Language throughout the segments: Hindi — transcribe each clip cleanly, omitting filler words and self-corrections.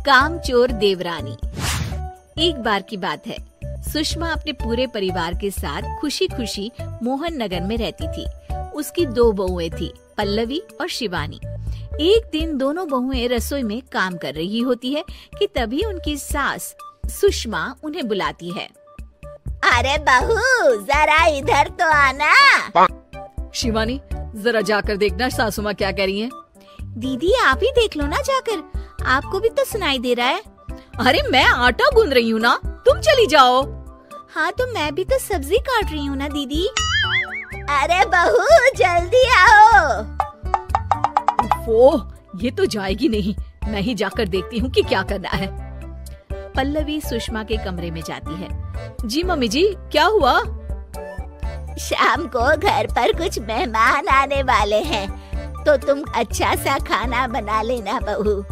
कामचोर देवरानी। एक बार की बात है, सुषमा अपने पूरे परिवार के साथ खुशी खुशी मोहन नगर में रहती थी। उसकी 2 बहुएं थी, पल्लवी और शिवानी। एक दिन दोनों बहुएं रसोई में काम कर रही होती है कि तभी उनकी सास सुषमा उन्हें बुलाती है। अरे बहू, जरा इधर तो आना। शिवानी, जरा जाकर देखना सासू माँ क्या कह रही हैं। दीदी आप ही देख लो ना जाकर, आपको भी तो सुनाई दे रहा है। अरे मैं आटा गूंद रही हूँ ना, तुम चली जाओ। हाँ तो मैं भी तो सब्जी काट रही हूँ ना दीदी। अरे बहू जल्दी आओ। ओह, ये तो जाएगी नहीं, मैं ही जाकर देखती हूँ कि क्या करना है। पल्लवी सुषमा के कमरे में जाती है। जी मम्मी जी, क्या हुआ? शाम को घर पर कुछ मेहमान आने वाले हैं, तो तुम अच्छा सा खाना बना लेना बहू।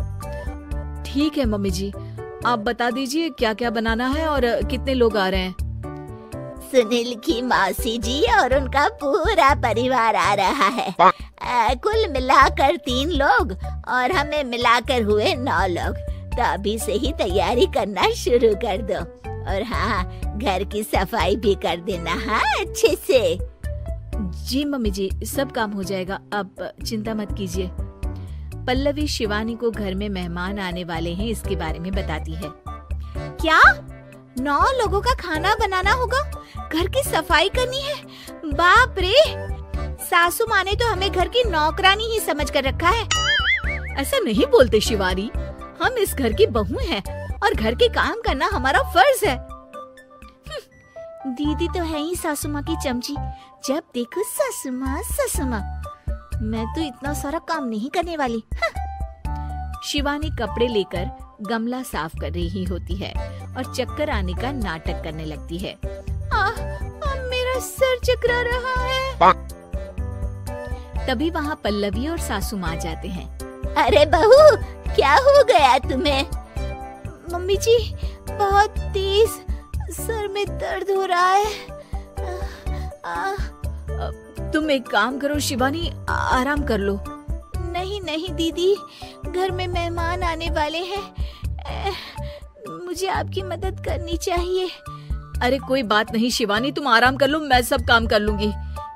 ठीक है मम्मी जी, आप बता दीजिए क्या क्या बनाना है और कितने लोग आ रहे हैं। सुनील की मौसी जी और उनका पूरा परिवार आ रहा है। कुल मिलाकर 3 लोग और हमें मिलाकर हुए 9 लोग। तो अभी से ही तैयारी करना शुरू कर दो। और हाँ, घर की सफाई भी कर देना। हाँ अच्छे से। जी मम्मी जी, सब काम हो जाएगा, आप चिंता मत कीजिए। पल्लवी शिवानी को घर में मेहमान आने वाले हैं इसके बारे में बताती है। क्या 9 लोगों का खाना बनाना होगा, घर की सफाई करनी है? बाप रे, सासू माँ ने तो हमें घर की नौकरानी ही समझ कर रखा है। ऐसा नहीं बोलते शिवानी, हम इस घर की बहू हैं और घर के काम करना हमारा फर्ज है। दीदी तो है ही सासू माँ की चमची, जब देखो सासू माँ सासू माँ। मैं तो इतना सारा काम नहीं करने वाली। शिवानी कपड़े लेकर गमला साफ कर रही होती है और चक्कर आने का नाटक करने लगती है। मेरा सर चकरा रहा है। तभी वहाँ पल्लवी और सासू माँ जाते हैं। अरे बहू, क्या हो गया तुम्हें? मम्मी जी, बहुत तेज सर में दर्द हो रहा है। तुम एक काम करो शिवानी, आराम कर लो। नहीं नहीं दीदी, घर में मेहमान आने वाले हैं, मुझे आपकी मदद करनी चाहिए। अरे कोई बात नहीं शिवानी, तुम आराम कर लो, मैं सब काम कर लूंगी।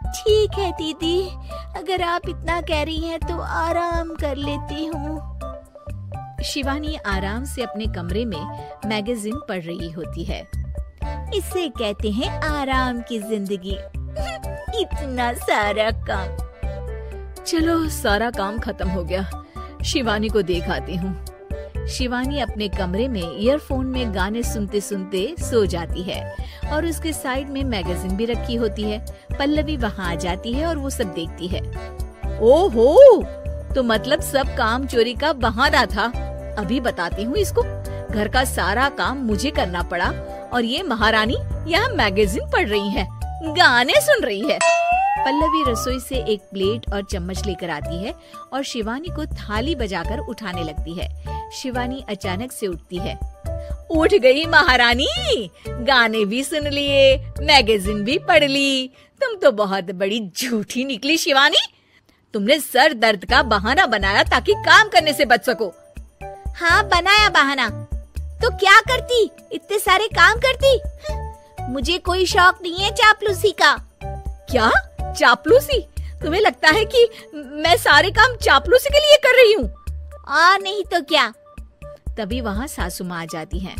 ठीक है दीदी, अगर आप इतना कह रही हैं तो आराम कर लेती हूँ। शिवानी आराम से अपने कमरे में मैगजीन पढ़ रही होती है। इसे कहते हैं आराम की जिंदगी। इतना सारा काम। चलो सारा काम खत्म हो गया, शिवानी को देख आती हूँ। शिवानी अपने कमरे में ईयरफोन में गाने सुनते सुनते सो जाती है और उसके साइड में मैगजीन भी रखी होती है। पल्लवी वहाँ आ जाती है और वो सब देखती है। ओहो, तो मतलब सब काम चोरी का बहाना था। अभी बताती हूँ इसको। घर का सारा काम मुझे करना पड़ा और ये महारानी यहाँ मैगजीन पढ़ रही है, गाने सुन रही है। पल्लवी रसोई से एक प्लेट और चम्मच लेकर आती है और शिवानी को थाली बजाकर उठाने लगती है। शिवानी अचानक से उठती है। उठ गई महारानी, गाने भी सुन लिए, मैगजीन भी पढ़ ली। तुम तो बहुत बड़ी झूठी निकली शिवानी। तुमने सर दर्द का बहाना बनाया ताकि काम करने से बच सको। हाँ बनाया बहाना, तो क्या करती, इतने सारे काम करती। मुझे कोई शौक नहीं है चापलूसी का। क्या चापलूसी? तुम्हें लगता है कि मैं सारे काम चापलूसी के लिए कर रही हूँ? और नहीं तो क्या। तभी वहाँ सासू माँ आ जाती हैं।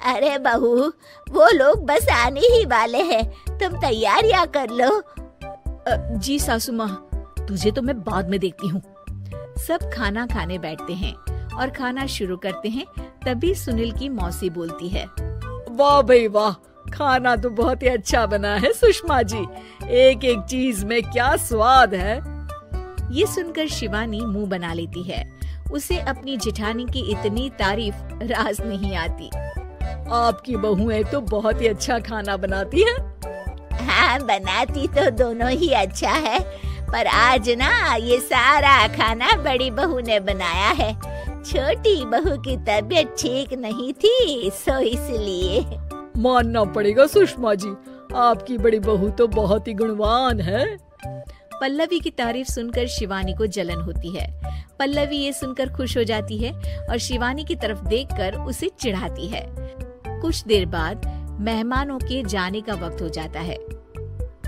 अरे बहू, वो लोग बस आने ही वाले हैं, तुम तैयारियां कर लो। जी सासू माँ, तुझे तो मैं बाद में देखती हूँ। सब खाना खाने बैठते हैं और खाना शुरू करते हैं। तभी सुनील की मौसी बोलती है। वाह भाई वाह, खाना तो बहुत ही अच्छा बना है सुषमा जी, एक एक चीज में क्या स्वाद है। ये सुनकर शिवानी मुंह बना लेती है। उसे अपनी जेठानी की इतनी तारीफ रास नहीं आती। आपकी बहुएं तो बहुत ही अच्छा खाना बनाती हैं। हाँ बनाती तो दोनों ही अच्छा है, पर आज ना ये सारा खाना बड़ी बहू ने बनाया है। छोटी बहू की तबीयत ठीक नहीं थी, सो इसलिए। मानना पड़ेगा सुषमा जी, आपकी बड़ी बहू तो बहुत ही गुणवान है। पल्लवी की तारीफ सुनकर शिवानी को जलन होती है। पल्लवी ये सुनकर खुश हो जाती है और शिवानी की तरफ देखकर उसे चिढ़ाती है। कुछ देर बाद मेहमानों के जाने का वक्त हो जाता है।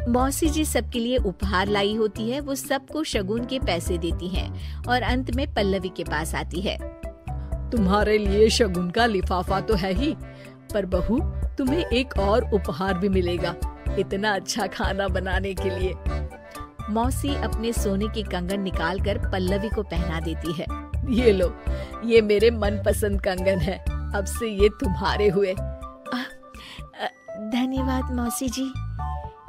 मौसी जी सबके लिए उपहार लाई होती है। वो सबको शगुन के पैसे देती हैं और अंत में पल्लवी के पास आती है। तुम्हारे लिए शगुन का लिफाफा तो है ही, पर बहू तुम्हें एक और उपहार भी मिलेगा इतना अच्छा खाना बनाने के लिए। मौसी अपने सोने के कंगन निकालकर पल्लवी को पहना देती है। ये लो, ये मेरे मनपसंद कंगन है, अब से ये तुम्हारे हुए। धन्यवाद मौसी जी।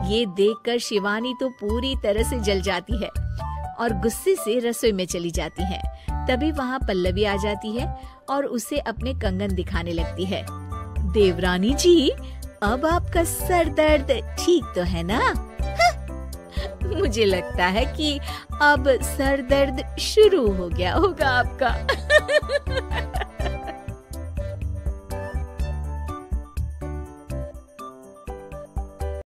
ये देखकर शिवानी तो पूरी तरह से जल जाती है और गुस्से से रसोई में चली जाती है। तभी वहाँ पल्लवी आ जाती है और उसे अपने कंगन दिखाने लगती है। देवरानी जी, अब आपका सर दर्द ठीक तो है ना? मुझे लगता है कि अब सर दर्द शुरू हो गया होगा आपका।